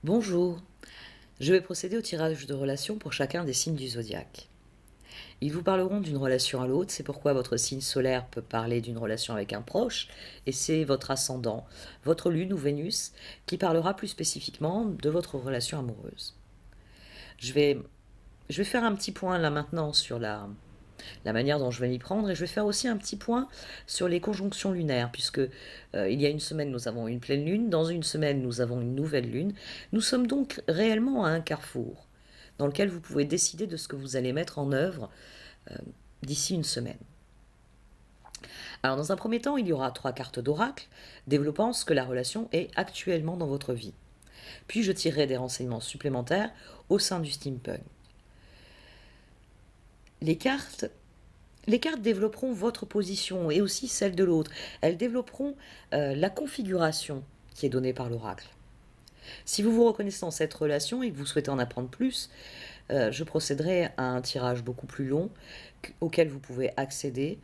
Bonjour, je vais procéder au tirage de relations pour chacun des signes du zodiaque. Ils vous parleront d'une relation à l'autre, c'est pourquoi votre signe solaire peut parler d'une relation avec un proche, et c'est votre ascendant, votre lune ou Vénus, qui parlera plus spécifiquement de votre relation amoureuse. Je vais, je vais faire un petit point là maintenant sur la manière dont je vais m'y prendre, et je vais faire aussi un petit point sur les conjonctions lunaires, puisque il y a une semaine nous avons une pleine lune, dans une semaine nous avons une nouvelle lune. Nous sommes donc réellement à un carrefour dans lequel vous pouvez décider de ce que vous allez mettre en œuvre euh, d'ici une semaine. Alors dans un premier temps, il y aura 3 cartes d'oracle développant ce que la relation est actuellement dans votre vie. Puis je tirerai des renseignements supplémentaires au sein du steampunk. Les cartes Les cartes développeront votre position et aussi celle de l'autre. Elles développeront la configuration qui est donnée par l'oracle. Si vous vous reconnaissez dans cette relation et que vous souhaitez en apprendre plus, je procéderai à un tirage beaucoup plus long auquel vous pouvez accéder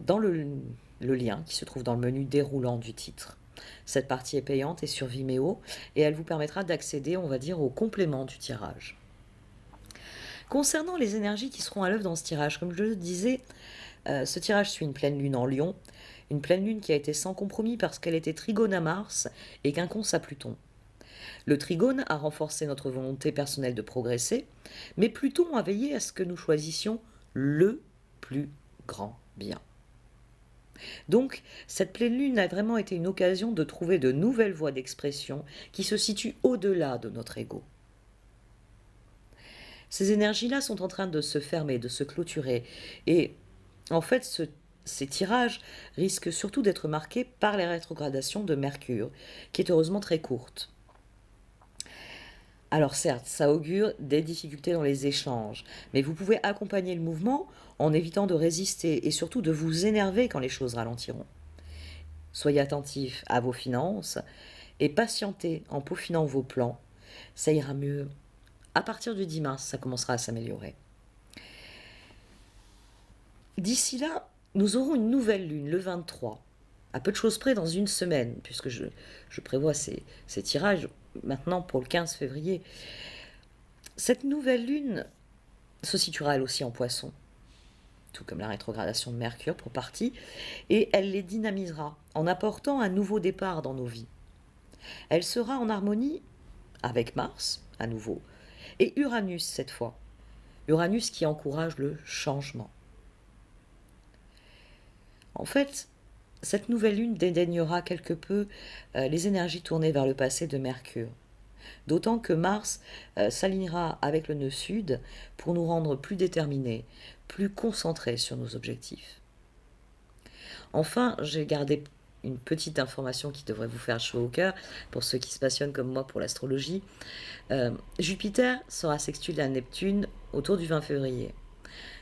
dans le lien qui se trouve dans le menu déroulant du titre. Cette partie est payante et sur Vimeo et elle vous permettra d'accéder, on va dire, au complément du tirage. Concernant les énergies qui seront à l'œuvre dans ce tirage, comme je le disais, ce tirage suit une pleine lune en Lion, une pleine lune qui a été sans compromis parce qu'elle était trigone à Mars et quinconce à Pluton. Le trigone a renforcé notre volonté personnelle de progresser, mais Pluton a veillé à ce que nous choisissions le plus grand bien. Donc, cette pleine lune a vraiment été une occasion de trouver de nouvelles voies d'expression qui se situent au-delà de notre ego. Ces énergies-là sont en train de se fermer, de se clôturer, et en fait, ces tirages risquent surtout d'être marqués par les rétrogradations de Mercure, qui est heureusement très courte. Alors certes, ça augure des difficultés dans les échanges, mais vous pouvez accompagner le mouvement en évitant de résister et surtout de vous énerver quand les choses ralentiront. Soyez attentif à vos finances et patientez en peaufinant vos plans. Ça ira mieux. À partir du 10 mars, ça commencera à s'améliorer. D'ici là, nous aurons une nouvelle lune, le 23, à peu de choses près dans une semaine, puisque je prévois ces tirages maintenant pour le 15 février. Cette nouvelle lune se situera elle aussi en poisson, tout comme la rétrogradation de Mercure pour partie, et elle les dynamisera en apportant un nouveau départ dans nos vies. Elle sera en harmonie avec Mars, à nouveau, et Uranus cette fois. Uranus qui encourage le changement. En fait, cette nouvelle lune dédaignera quelque peu les énergies tournées vers le passé de Mercure. D'autant que Mars s'alignera avec le nœud sud pour nous rendre plus déterminés, plus concentrés sur nos objectifs. Enfin, j'ai gardé une petite information qui devrait vous faire chaud au cœur pour ceux qui se passionnent comme moi pour l'astrologie. Jupiter sera sextile à Neptune autour du 20 février.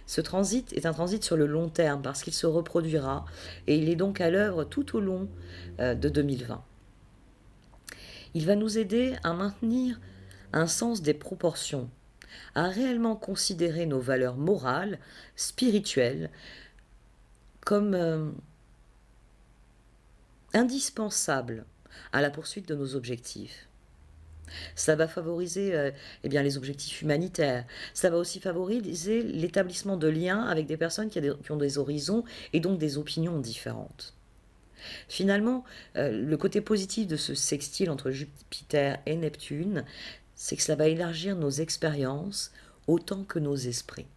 Ce transit est un transit sur le long terme parce qu'il se reproduira et il est donc à l'œuvre tout au long de 2020. Il va nous aider à maintenir un sens des proportions, à réellement considérer nos valeurs morales, spirituelles, comme indispensables à la poursuite de nos objectifs. Ça va favoriser eh bien, les objectifs humanitaires. Ça va aussi favoriser l'établissement de liens avec des personnes qui ont des horizons et donc des opinions différentes. Finalement, le côté positif de ce sextile entre Jupiter et Neptune, c'est que cela va élargir nos expériences autant que nos esprits.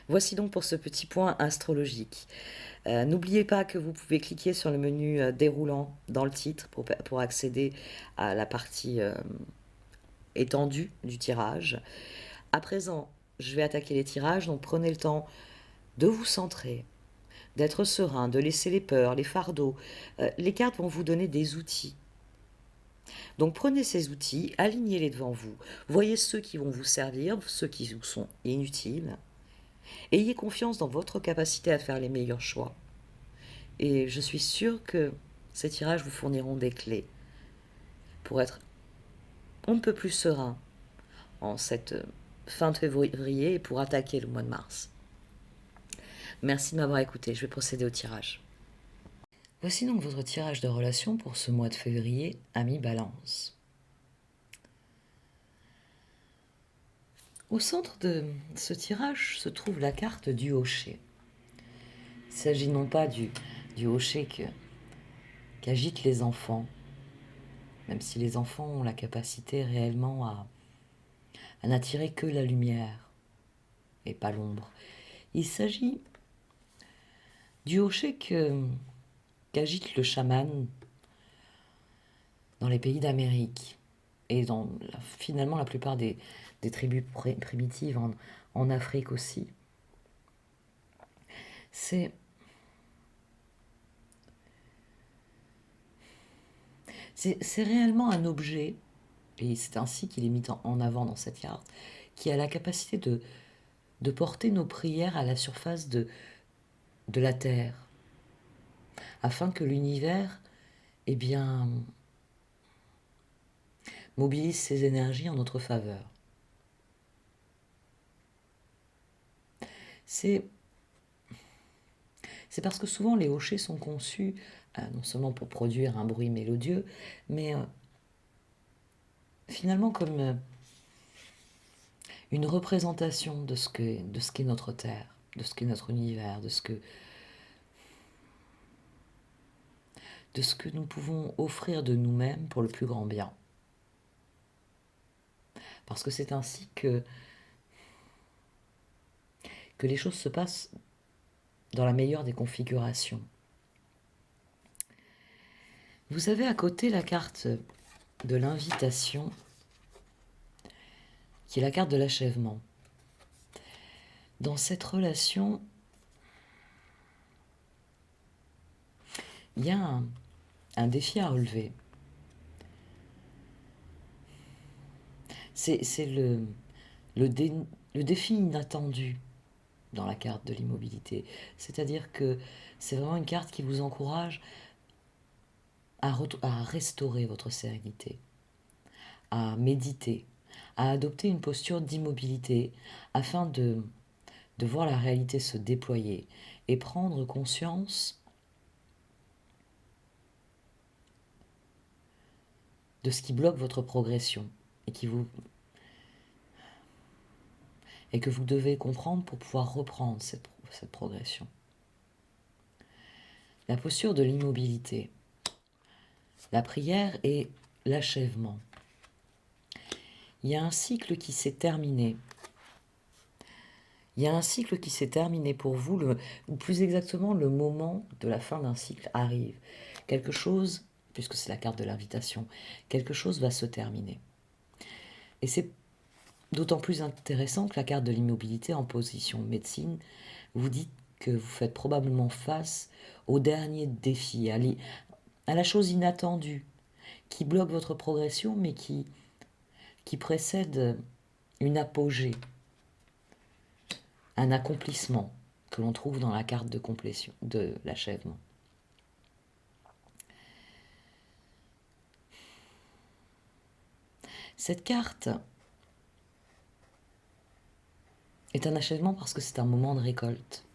Voici donc pour ce petit point astrologique. N'oubliez pas que vous pouvez cliquer sur le menu déroulant dans le titre pour accéder à la partie étendue du tirage. À présent, je vais attaquer les tirages, donc prenez le temps de vous centrer, d'être serein, de laisser les peurs, les fardeaux. Les cartes vont vous donner des outils. Donc prenez ces outils, alignez-les devant vous. Voyez ceux qui vont vous servir, ceux qui vous sont inutiles. Ayez confiance dans votre capacité à faire les meilleurs choix. Et je suis sûre que ces tirages vous fourniront des clés pour être on ne peut plus serein en cette fin de février et pour attaquer le mois de mars. Merci de m'avoir écouté, je vais procéder au tirage. Voici donc votre tirage de relation pour ce mois de février, ami Balance. Au centre de ce tirage se trouve la carte du Hochet. Il s'agit non pas du Hochet qu'agitent les enfants, même si les enfants ont la capacité réellement à n'attirer que la lumière et pas l'ombre. Il s'agit du Hochet qu'agite le chaman dans les pays d'Amérique et dans finalement la plupart des tribus primitives en Afrique aussi. C'est réellement un objet, et c'est ainsi qu'il est mis en avant dans cette carte, qui a la capacité de porter nos prières à la surface de la Terre, afin que l'univers, eh bien, mobilise ses énergies en notre faveur. C'est parce que souvent les hochets sont conçus non seulement pour produire un bruit mélodieux, mais finalement comme une représentation de ce qu'est notre Terre, de ce qu'est notre univers, de ce que nous pouvons offrir de nous-mêmes pour le plus grand bien. Parce que c'est ainsi que les choses se passent dans la meilleure des configurations. Vous avez à côté la carte de l'invitation, qui est la carte de l'achèvement. Dans cette relation, il y a un défi à relever. C'est le défi inattendu dans la carte de l'immobilité. C'est-à-dire que c'est vraiment une carte qui vous encourage à restaurer votre sérénité, à méditer, à adopter une posture d'immobilité afin de voir la réalité se déployer et prendre conscience de ce qui bloque votre progression et que vous devez comprendre pour pouvoir reprendre cette progression. La posture de l'immobilité, la prière et l'achèvement. Il y a un cycle qui s'est terminé. Il y a un cycle qui s'est terminé pour vous, ou plus exactement le moment de la fin d'un cycle arrive. Quelque chose, puisque c'est la carte de l'invitation, quelque chose va se terminer. Et c'est d'autant plus intéressant que la carte de l'immobilité en position médecine vous dit que vous faites probablement face au dernier défi, à la chose inattendue, qui bloque votre progression, mais qui précède une apogée, un accomplissement que l'on trouve dans la carte de complétion, de l'achèvement. Cette carte est un achèvement parce que c'est un moment de récolte.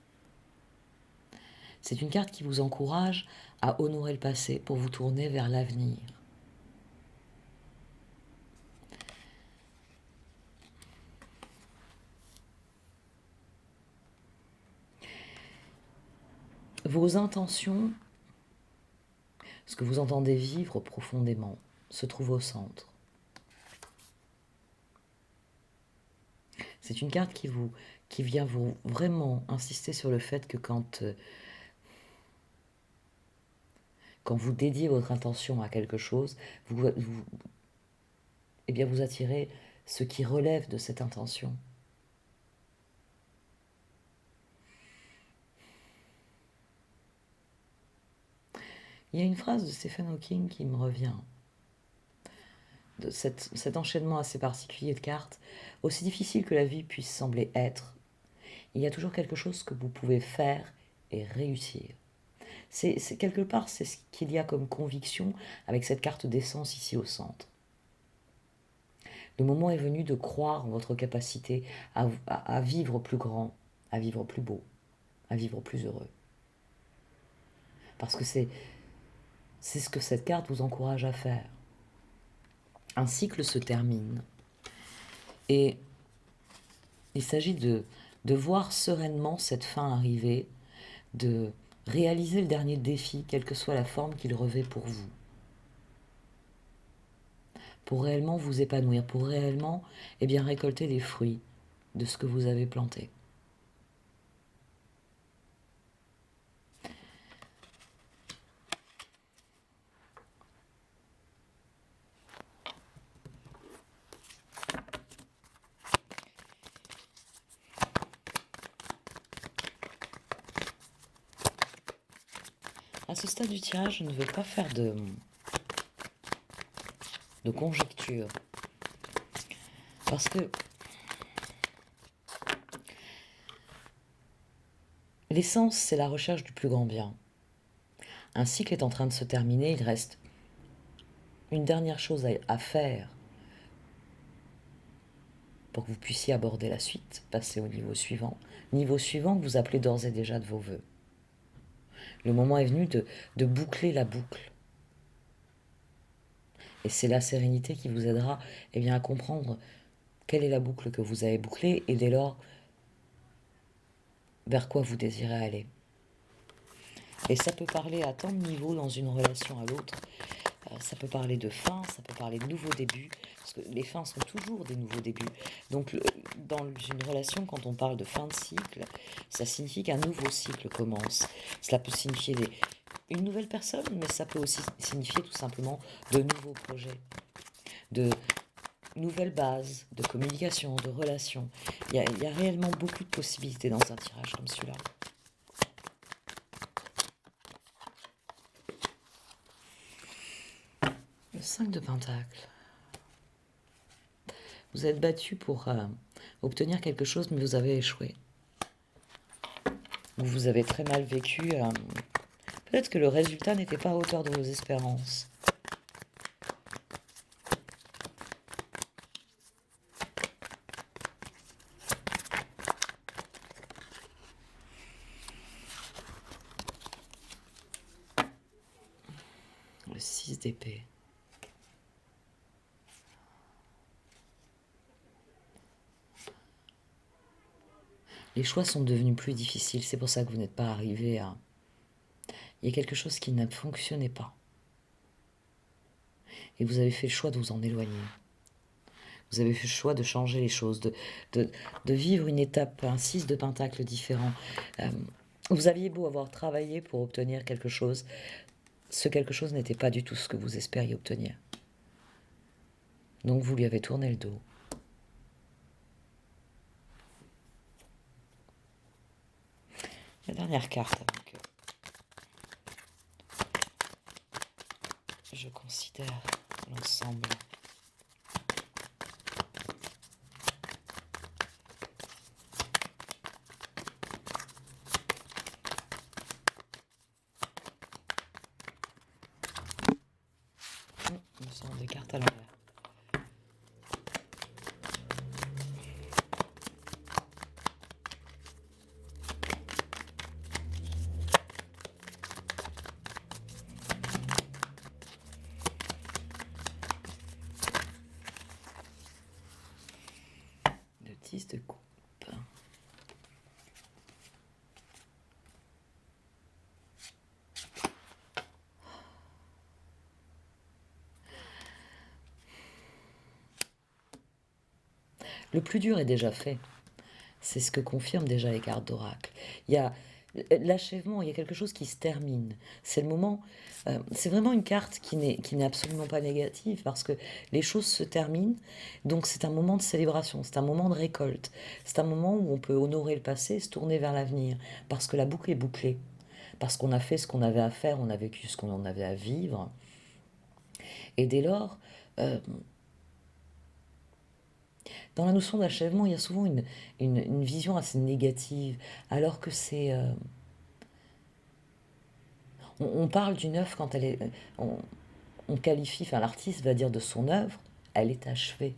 C'est une carte qui vous encourage à honorer le passé pour vous tourner vers l'avenir. Vos intentions, ce que vous entendez vivre profondément, se trouve au centre. C'est une carte qui vient vous vraiment insister sur le fait que quand vous dédiez votre intention à quelque chose, vous attirez ce qui relève de cette intention. Il y a une phrase de Stephen Hawking qui me revient, de cet enchaînement assez particulier de cartes. Aussi difficile que la vie puisse sembler être, il y a toujours quelque chose que vous pouvez faire et réussir. C'est quelque part, c'est ce qu'il y a comme conviction avec cette carte d'essence ici au centre. Le moment est venu de croire en votre capacité à vivre plus grand, à vivre plus beau, à vivre plus heureux. Parce que c'est C'est ce que cette carte vous encourage à faire. Un cycle se termine et il s'agit de voir sereinement cette fin arriver, de réaliser le dernier défi, quelle que soit la forme qu'il revêt pour vous. Pour réellement vous épanouir, pour réellement récolter les fruits de ce que vous avez planté. À ce stade du tirage, je ne veux pas faire de conjecture. Parce que l'essence, c'est la recherche du plus grand bien. Un cycle est en train de se terminer, il reste une dernière chose à faire pour que vous puissiez aborder la suite, passer au niveau suivant. Niveau suivant que vous appelez d'ores et déjà de vos voeux. Le moment est venu de boucler la boucle. Et c'est la sérénité qui vous aidera à comprendre quelle est la boucle que vous avez bouclée et dès lors vers quoi vous désirez aller. Et ça peut parler à tant de niveaux dans une relation à l'autre. Ça peut parler de fin, ça peut parler de nouveaux débuts, parce que les fins sont toujours des nouveaux débuts. Donc dans une relation, quand on parle de fin de cycle, ça signifie qu'un nouveau cycle commence. Cela peut signifier une nouvelle personne, mais ça peut aussi signifier tout simplement de nouveaux projets, de nouvelles bases de communication, de relations. Il y a réellement beaucoup de possibilités dans un tirage comme celui-là. Le 5 de Pentacle. Vous êtes battu pour obtenir quelque chose, mais vous avez échoué. Vous avez très mal vécu. Peut-être que le résultat n'était pas à hauteur de vos espérances. Le 6 d'épée. Les choix sont devenus plus difficiles, c'est pour ça que vous n'êtes pas arrivé à... Il y a quelque chose qui ne fonctionnait pas. Et vous avez fait le choix de vous en éloigner. Vous avez fait le choix de changer les choses, de vivre une étape, un 6 de Pentacle différent. Vous aviez beau avoir travaillé pour obtenir quelque chose, ce quelque chose n'était pas du tout ce que vous espériez obtenir. Donc vous lui avez tourné le dos. La dernière carte, donc, je considère l'ensemble. L'ensemble des cartes à l'envers. Le 10 de coupe. Le plus dur est déjà fait. C'est ce que confirment déjà les cartes d'oracle. Il y a l'achèvement, il y a quelque chose qui se termine. C'est le moment, c'est vraiment une carte qui n'est absolument pas négative parce que les choses se terminent. Donc c'est un moment de célébration, c'est un moment de récolte. C'est un moment où on peut honorer le passé, se tourner vers l'avenir parce que la boucle est bouclée. Parce qu'on a fait ce qu'on avait à faire, on a vécu ce qu'on en avait à vivre. Et dès lors, dans la notion d'achèvement, il y a souvent une vision assez négative, alors que c'est... on parle d'une œuvre quand elle est... On qualifie, enfin l'artiste va dire de son œuvre, elle est achevée.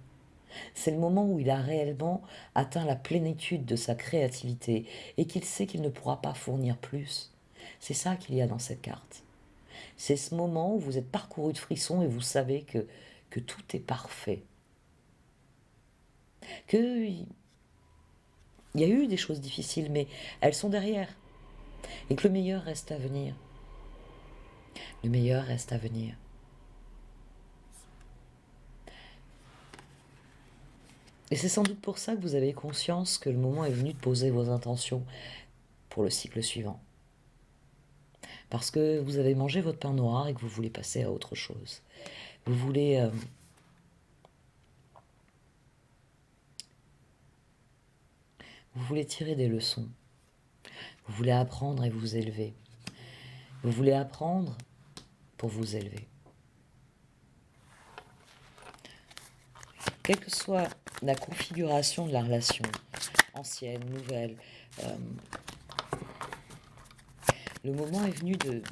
C'est le moment où il a réellement atteint la plénitude de sa créativité et qu'il sait qu'il ne pourra pas fournir plus. C'est ça qu'il y a dans cette carte. C'est ce moment où vous êtes parcouru de frissons et vous savez que tout est parfait. Qu'il y a eu des choses difficiles, mais elles sont derrière. Et que le meilleur reste à venir. Le meilleur reste à venir. Et c'est sans doute pour ça que vous avez conscience que le moment est venu de poser vos intentions pour le cycle suivant. Parce que vous avez mangé votre pain noir et que vous voulez passer à autre chose. Vous voulez tirer des leçons. Vous voulez apprendre et vous élever. Vous voulez apprendre pour vous élever. Quelle que soit la configuration de la relation, ancienne, nouvelle, le moment est venu de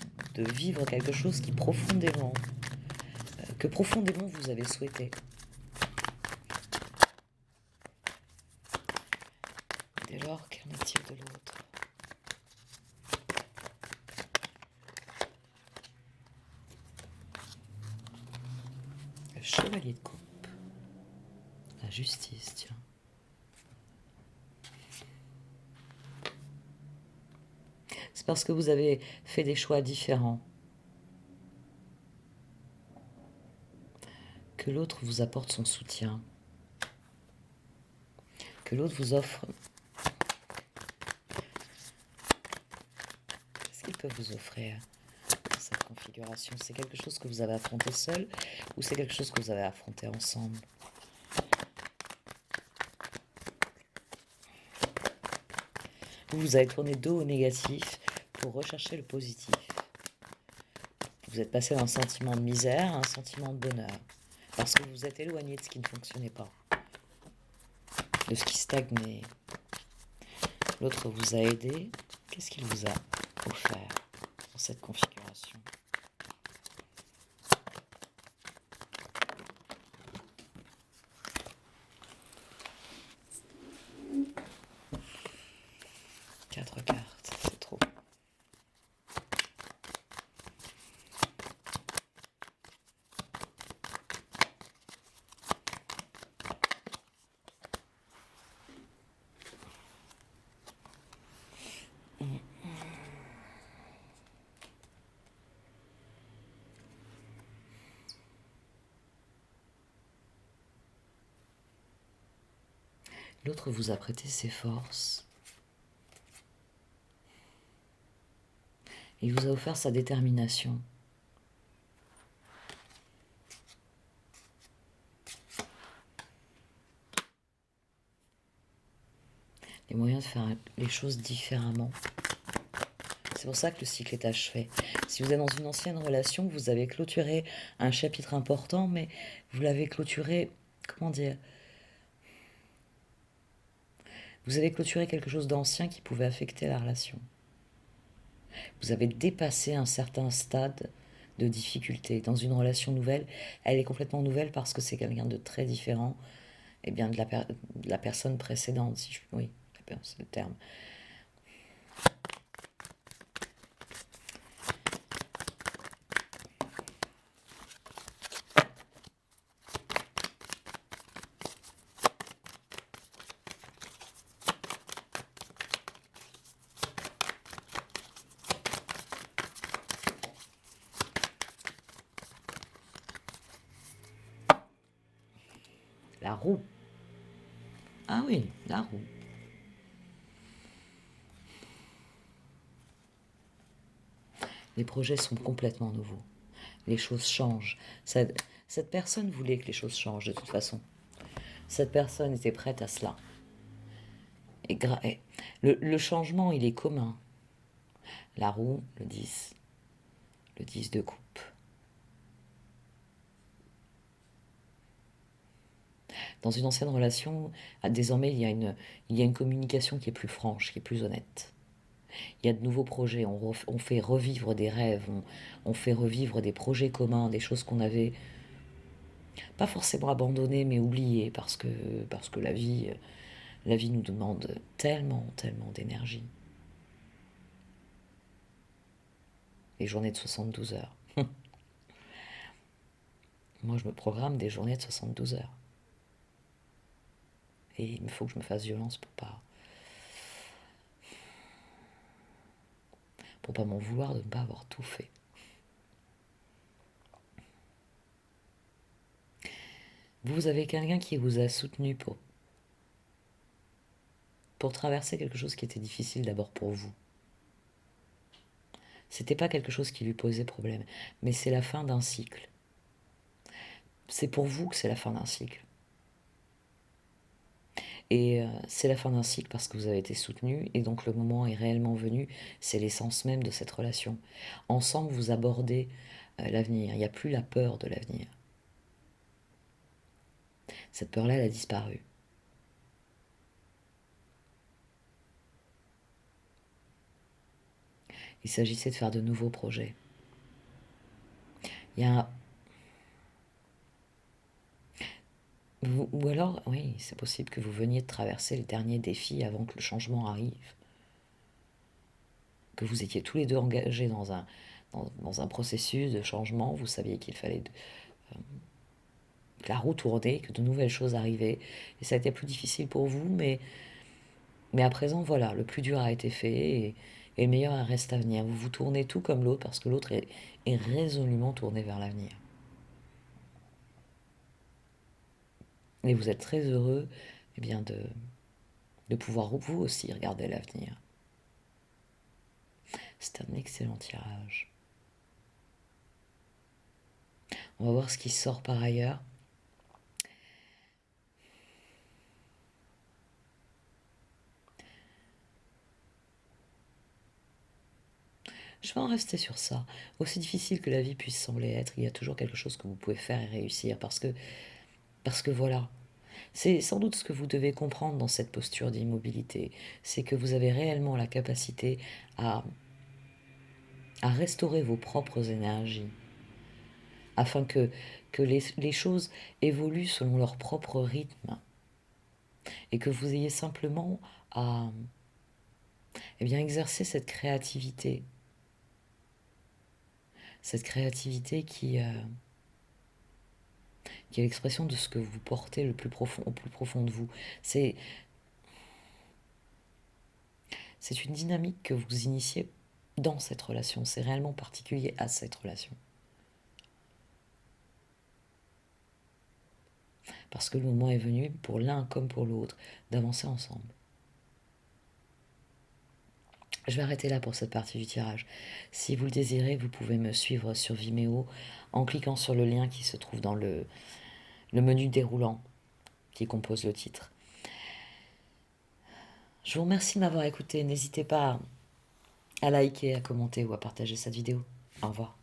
vivre quelque chose que profondément vous avez souhaité. Dès lors, qu'en est-il de l'autre ? Le chevalier de coupe. La justice, tiens. C'est parce que vous avez fait des choix différents que l'autre vous apporte son soutien, que l'autre vous offre. Qu'est-ce qu'il peut vous offrir dans cette configuration ? C'est quelque chose que vous avez affronté seul ou c'est quelque chose que vous avez affronté ensemble ? Vous avez tourné dos au négatif pour rechercher le positif. Vous êtes passé d'un sentiment de misère à un sentiment de bonheur. Parce que vous vous êtes éloigné de ce qui ne fonctionnait pas. De ce qui stagnait. L'autre vous a aidé. Qu'est-ce qu'il vous a offert dans cette configuration ? Quatre cartes, c'est trop. L'autre vous a prêté ses forces. Il vous a offert sa détermination. Les moyens de faire les choses différemment. C'est pour ça que le cycle est achevé. Si vous êtes dans une ancienne relation, vous avez clôturé un chapitre important, mais vous l'avez clôturé, comment dire ? Vous avez clôturé quelque chose d'ancien qui pouvait affecter la relation. Vous avez dépassé un certain stade de difficulté. Dans une relation nouvelle, elle est complètement nouvelle parce que c'est quelqu'un de très différent de la personne précédente. Oui, c'est le terme. La roue. Ah oui, la roue. Les projets sont complètement nouveaux. Les choses changent. Cette personne voulait que les choses changent de toute façon. Cette personne était prête à cela. Et le changement, il est commun. La roue, le 10. Le 10 de coupe. Dans une ancienne relation, désormais, il y a une communication qui est plus franche, qui est plus honnête. Il y a de nouveaux projets, on fait revivre des rêves, on fait revivre des projets communs, des choses qu'on avait pas forcément abandonnées, mais oubliées, parce que la vie nous demande tellement, tellement d'énergie. Les journées de 72 heures. Moi, je me programme des journées de 72 heures. Et il me faut que je me fasse violence pour pas m'en vouloir de ne pas avoir tout fait. Vous avez quelqu'un qui vous a soutenu pour traverser quelque chose qui était difficile d'abord pour vous. C'était pas quelque chose qui lui posait problème, mais c'est la fin d'un cycle. C'est pour vous que c'est la fin d'un cycle. Et c'est la fin d'un cycle parce que vous avez été soutenu, et donc le moment est réellement venu, c'est l'essence même de cette relation. Ensemble, vous abordez l'avenir, il n'y a plus la peur de l'avenir. Cette peur-là, elle a disparu. Il s'agissait de faire de nouveaux projets. Il y a ou alors, oui, c'est possible que vous veniez de traverser le dernier défi avant que le changement arrive. Que vous étiez tous les deux engagés dans un processus de changement, vous saviez qu'il fallait que la roue tournait, que de nouvelles choses arrivaient, et ça a été plus difficile pour vous, mais à présent, voilà, le plus dur a été fait, et le meilleur reste à venir. Vous vous tournez tout comme l'autre, parce que l'autre est résolument tourné vers l'avenir. Et vous êtes très heureux eh bien, de pouvoir vous aussi regarder l'avenir. C'est un excellent tirage. On va voir ce qui sort par ailleurs. Je vais en rester sur ça. Aussi difficile que la vie puisse sembler être, il y a toujours quelque chose que vous pouvez faire et réussir. Parce que voilà, c'est sans doute ce que vous devez comprendre dans cette posture d'immobilité. C'est que vous avez réellement la capacité à, à restaurer vos propres énergies, afin que les choses évoluent selon leur propre rythme, et que vous ayez simplement à eh bien, exercer cette créativité qui est l'expression de ce que vous portez le plus profond, au plus profond de vous. C'est, c'est une dynamique que vous initiez dans cette relation. C'est réellement particulier à cette relation. Parce que le moment est venu, pour l'un comme pour l'autre, d'avancer ensemble. Je vais arrêter là pour cette partie du tirage. Si vous le désirez, vous pouvez me suivre sur Vimeo en cliquant sur le lien qui se trouve dans le menu déroulant qui compose le titre. Je vous remercie de m'avoir écouté. N'hésitez pas à liker, à commenter ou à partager cette vidéo. Au revoir.